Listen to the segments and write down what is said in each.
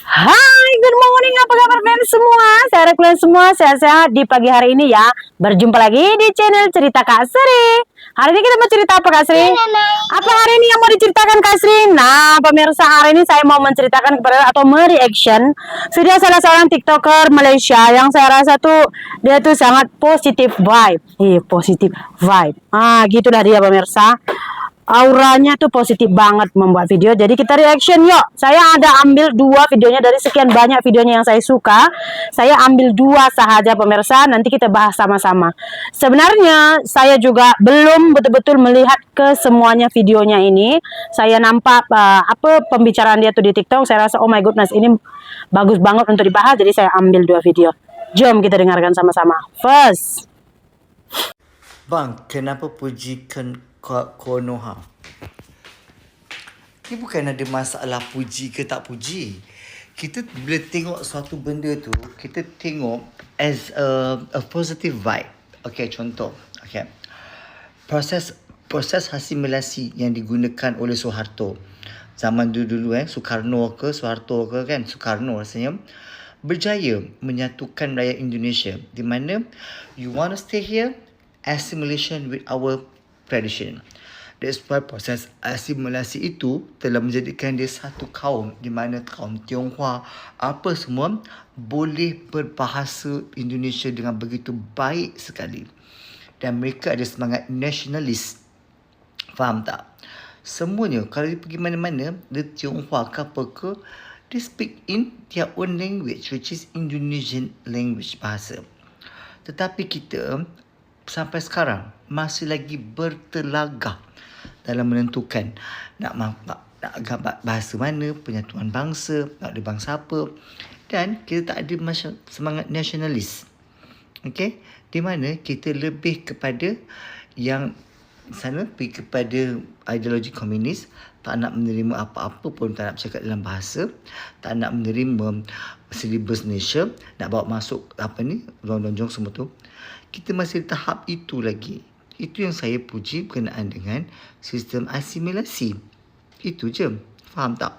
Hai, good morning, apa kabar kalian semua? Saya harap kalian semua sehat-sehat di pagi hari ini ya. Berjumpa lagi di channel Cerita Kak Sri. Hari ini kita mau cerita apa Kak Sri? Apa hari ini yang mau diceritakan Kak Sri? Nah, pemirsa, hari ini saya mau menceritakan kepada atau mereaction video salah seorang TikToker Malaysia yang saya rasa tuh dia tuh sangat positif vibe. Positif vibe. Gitulah dia pemirsa. Auranya tuh positif banget membuat video. Jadi kita reaction yuk. Saya ada ambil dua videonya dari sekian banyak videonya yang saya suka. Saya ambil dua sahaja pemirsa. Nanti kita bahas sama-sama. Sebenarnya saya juga belum betul-betul melihat ke semuanya videonya ini. Saya nampak apa pembicaraan dia tuh di TikTok. Saya rasa oh my goodness ini bagus banget untuk dibahas. Jadi saya ambil dua video. Jom kita dengarkan sama-sama. First. Bang, kenapa pujikan Konoha? Ini bukan ada masalah puji ke tak puji. Kita bila tengok suatu benda tu, kita tengok as a positive vibe. Okay, contoh. Okay. Proses asimilasi yang digunakan oleh Soeharto. Zaman dulu Soekarno ke Soeharto ke kan? Soekarno rasanya berjaya menyatukan rakyat Indonesia. Di mana you want to stay here, assimilation with our tradition. That's why proses asimilasi itu telah menjadikan dia satu kaum di mana kaum Tionghoa apa semua boleh berbahasa Indonesia dengan begitu baik sekali. Dan mereka ada semangat nasionalis. Faham tak? Semuanya kalau dia pergi mana-mana, dia Tionghoa ke apa ke, they speak in their own language, which is Indonesian language, bahasa. Tetapi kita sampai sekarang masih lagi bertelagah dalam menentukan nak agak bahasa mana, penyatuan bangsa, nak ada bangsa apa, dan kita tak ada semangat nasionalis. Okey, di mana kita lebih kepada yang sana pergi kepada ideologi komunis, tak nak menerima apa-apa pun, tak nak bercakap dalam bahasa, tak nak menerima silibus Malaysia, nak bawa masuk apa ni, lonjong semua tu. Kita masih di tahap itu lagi. Itu yang saya puji berkenaan dengan sistem asimilasi. Itu je. Faham tak?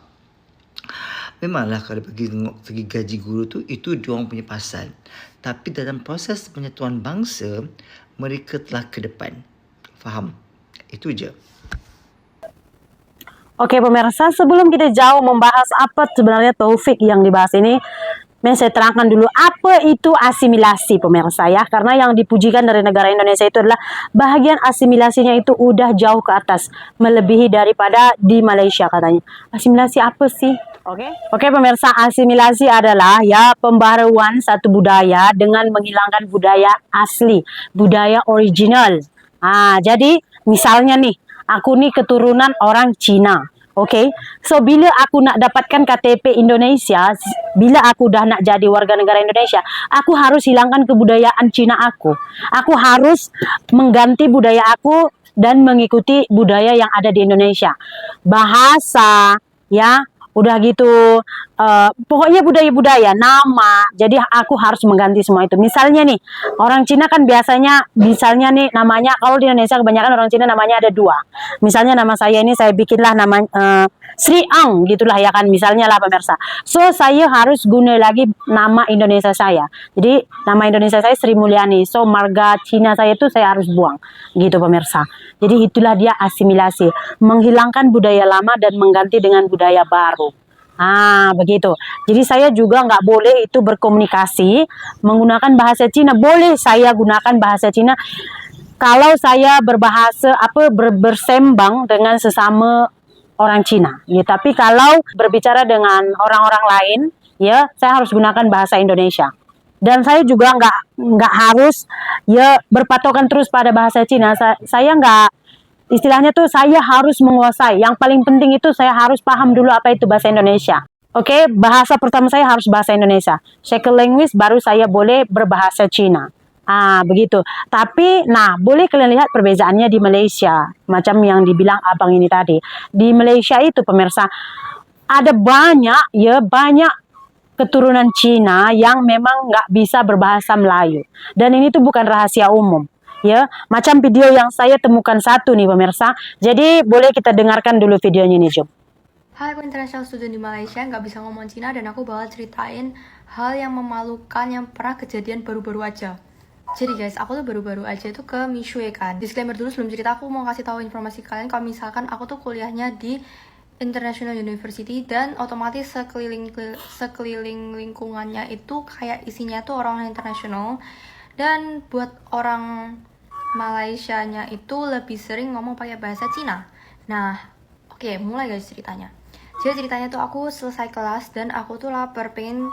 Memanglah kalau bagi tengok segi gaji guru tu, itu diorang punya pasal. Tapi dalam proses penyatuan bangsa, mereka telah ke depan. Faham? Itu je. Oke pemirsa, sebelum kita jauh membahas apa sebenarnya Taufik yang dibahas ini, saya terangkan dulu apa itu asimilasi pemirsa ya. Karena yang dipujikan dari negara Indonesia itu adalah bahagian asimilasinya itu udah jauh ke atas, melebihi daripada di Malaysia katanya. Asimilasi apa sih? Oke pemirsa, asimilasi adalah ya pembaharuan satu budaya dengan menghilangkan budaya asli, budaya original. Jadi misalnya nih, aku nih keturunan orang Cina. Okay, so bila aku nak dapatkan KTP Indonesia, bila aku dah nak jadi warga negara Indonesia, aku harus hilangkan kebudayaan Cina aku. Aku harus mengganti budaya aku dan mengikuti budaya yang ada di Indonesia. Bahasa, ya, udah gitu, pokoknya budaya-budaya, nama. Jadi aku harus mengganti semua itu. Misalnya nih, orang Cina kan biasanya, misalnya nih namanya, kalau di Indonesia kebanyakan orang Cina namanya ada dua. Misalnya nama saya ini saya bikinlah nama Sri Ang, gitulah ya kan, misalnya lah pemirsa. So saya harus guna lagi nama Indonesia saya. Jadi nama Indonesia saya Sri Mulyani. So marga Cina saya itu saya harus buang, gitu pemirsa. Jadi itulah dia asimilasi, menghilangkan budaya lama dan mengganti dengan budaya baru. Begitu. Jadi saya juga nggak boleh itu berkomunikasi menggunakan bahasa Cina. Boleh saya gunakan bahasa Cina kalau saya berbahasa bersembang dengan sesama orang Cina. Ya, tapi kalau berbicara dengan orang-orang lain, ya saya harus gunakan bahasa Indonesia. Dan saya juga nggak harus ya berpatokan terus pada bahasa Cina. Saya nggak, istilahnya tuh saya harus menguasai. Yang paling penting itu saya harus paham dulu apa itu bahasa Indonesia. Oke, bahasa pertama saya harus bahasa Indonesia. Second language baru saya boleh berbahasa Cina. Begitu. Tapi, boleh kalian lihat perbezaannya di Malaysia. Macam yang dibilang abang ini tadi. Di Malaysia itu pemirsa, ada banyak keturunan Cina yang memang nggak bisa berbahasa Melayu. Dan ini tuh bukan rahasia umum. Ya, macam video yang saya temukan satu nih pemirsa. Jadi boleh kita dengarkan dulu videonya nih, Jom. Hai, aku international student di Malaysia, nggak bisa ngomong Cina, dan aku bakal ceritain hal yang memalukan yang pernah kejadian baru-baru aja. Jadi guys, aku tuh baru-baru aja tuh ke Mishui kan. Disclaimer dulu sebelum cerita, aku mau kasih tahu informasi kalian kalau misalkan aku tuh kuliahnya di International University, dan otomatis sekeliling lingkungannya itu kayak isinya tuh orang internasional, dan buat orang Malaysianya itu lebih sering ngomong pakai bahasa Cina. Nah, oke, mulai guys ceritanya. Jadi ceritanya tuh aku selesai kelas dan aku tuh lapar, pengen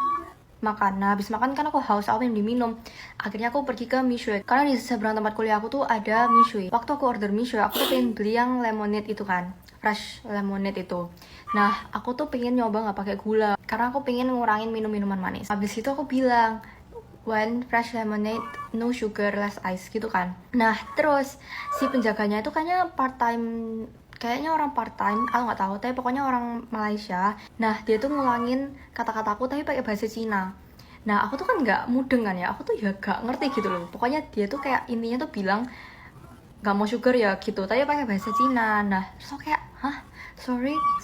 makan. Nah, habis makan kan aku haus, aku pengen diminum. Akhirnya aku pergi ke Mishui. Karena di seberang tempat kuliah aku tuh ada Mishui. Waktu aku order Mishui, aku tuh pengen beli yang lemonade itu kan, fresh lemonade itu. Nah, aku tuh pengen nyoba nggak pakai gula, karena aku pengen ngurangin minum-minuman manis. Habis itu aku bilang, one fresh lemonade, no sugar, less ice gitu kan. Nah, terus si penjaganya itu kayaknya orang part time, aku nggak tahu, tapi pokoknya orang Malaysia. Nah, dia tuh ngulangin kata-kataku tapi pakai bahasa Cina. Nah, aku tuh kan nggak mudeng kan ya, aku tuh ya gak ngerti gitu loh. Pokoknya dia tuh kayak intinya tuh bilang nggak mau sugar ya gitu, tapi pakai bahasa Cina. Nah, terus aku kayak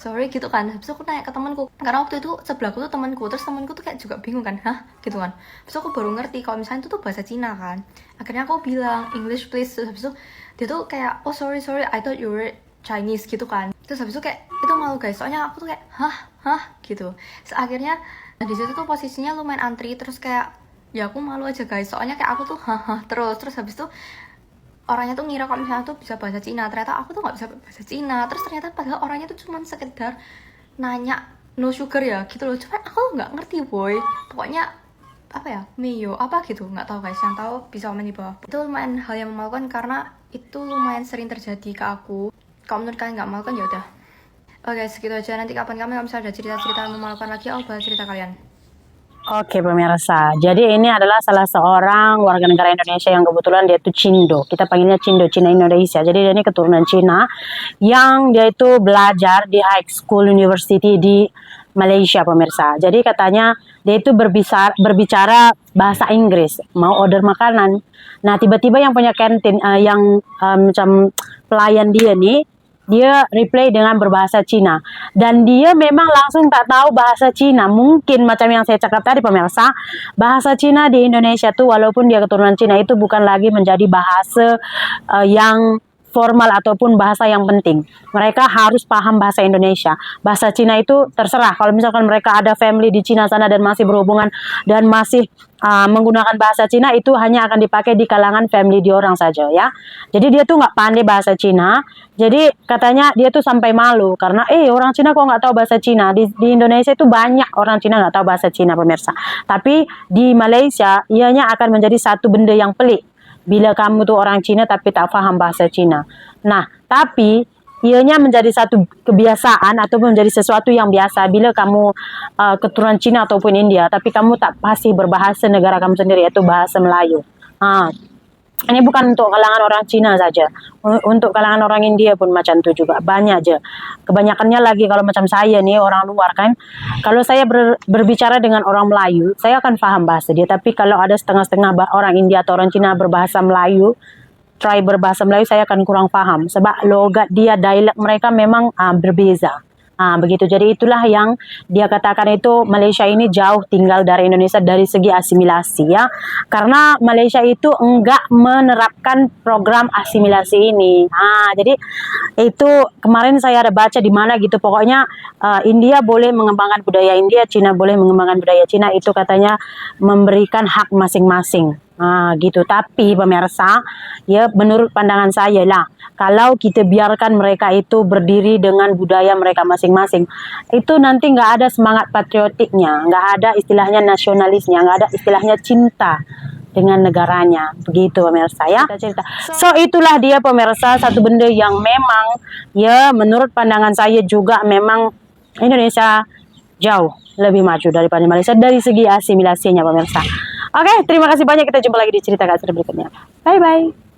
sorry gitu kan. Terus aku nanya ke temanku, karena waktu itu sebelahku tuh temanku, terus temanku tuh kayak juga bingung kan, gitu kan. Terus aku baru ngerti kalau misalnya itu tuh bahasa Cina kan. Akhirnya aku bilang English please. Terus habis itu dia tuh kayak, oh sorry, I thought you were Chinese gitu kan. Terus habis itu kayak itu malu guys, soalnya aku tuh kayak gitu. Terus akhirnya di situ tuh posisinya lumayan antri, terus kayak ya aku malu aja guys, soalnya kayak aku tuh terus habis itu orangnya tuh ngira kalau misalnya tuh bisa bahasa Cina, ternyata aku tuh nggak bisa bahasa Cina. Terus ternyata padahal orangnya tuh cuma sekedar nanya no sugar ya gitu loh, cuma aku nggak ngerti boy. Pokoknya apa ya, Meyo apa gitu, nggak tahu guys, yang tahu bisa komen di bawah. Itu lumayan hal yang memalukan karena itu lumayan sering terjadi ke aku. Kalau menurut kalian nggak memalukan ya udah. Oke, segitu aja. Nanti kapan-kapan kalau misalnya ada cerita-cerita memalukan lagi, aku bakal cerita kalian. Oke pemirsa, jadi ini adalah salah seorang warga negara Indonesia yang kebetulan dia itu Cindo. Kita panggilnya Cindo, Cina Indonesia. Jadi dia ini keturunan Cina yang dia itu belajar di high school university di Malaysia pemirsa. Jadi katanya dia itu berbicara bahasa Inggris, mau order makanan. Nah tiba-tiba yang punya kantin, macam pelayan dia nih, dia reply dengan berbahasa Cina, dan dia memang langsung tak tahu bahasa Cina. Mungkin macam yang saya cakap tadi pemirsa, bahasa Cina di Indonesia tuh walaupun dia keturunan Cina itu bukan lagi menjadi bahasa yang formal ataupun bahasa yang penting. Mereka harus paham bahasa Indonesia. Bahasa Cina itu terserah, kalau misalkan mereka ada family di Cina sana dan masih berhubungan dan masih menggunakan bahasa Cina, itu hanya akan dipakai di kalangan family di orang saja ya. Jadi dia tuh nggak pandai bahasa Cina. Jadi katanya dia tuh sampai malu karena orang Cina kok nggak tahu bahasa Cina. Di Indonesia itu banyak orang Cina nggak tahu bahasa Cina pemirsa. Tapi di Malaysia ianya akan menjadi satu benda yang pelik bila kamu tuh orang Cina tapi tak paham bahasa Cina. Nah, tapi ianya menjadi satu kebiasaan atau menjadi sesuatu yang biasa bila kamu keturunan Cina ataupun India, tapi kamu tak pasti berbahasa negara kamu sendiri, yaitu bahasa Melayu. Ini bukan untuk kalangan orang Cina saja, untuk kalangan orang India pun macam itu juga, banyak aja. Kebanyakannya lagi kalau macam saya nih orang luar kan, kalau saya berbicara dengan orang Melayu, saya akan paham bahasa dia. Tapi kalau ada setengah-setengah orang India atau orang Cina berbahasa Melayu, try berbahasa Melayu, saya akan kurang paham sebab logat dia, dialek mereka memang berbeza. Begitu. Jadi itulah yang dia katakan itu Malaysia ini jauh tinggal dari Indonesia dari segi asimilasi ya. Karena Malaysia itu enggak menerapkan program asimilasi ini. Jadi itu kemarin saya ada baca di mana gitu. Pokoknya India boleh mengembangkan budaya India, Cina boleh mengembangkan budaya Cina. Itu katanya memberikan hak masing-masing. Gitu. Tapi pemirsa, ya menurut pandangan saya lah, kalau kita biarkan mereka itu berdiri dengan budaya mereka masing-masing, itu nanti nggak ada semangat patriotiknya, nggak ada istilahnya nasionalisnya, nggak ada istilahnya cinta dengan negaranya. Begitu pemirsa ya. So itulah dia pemirsa, satu benda yang memang ya menurut pandangan saya juga memang Indonesia jauh lebih maju daripada Malaysia dari segi asimilasinya pemirsa. Oke, terima kasih banyak. Kita jumpa lagi di cerita kasih berikutnya. Bye-bye.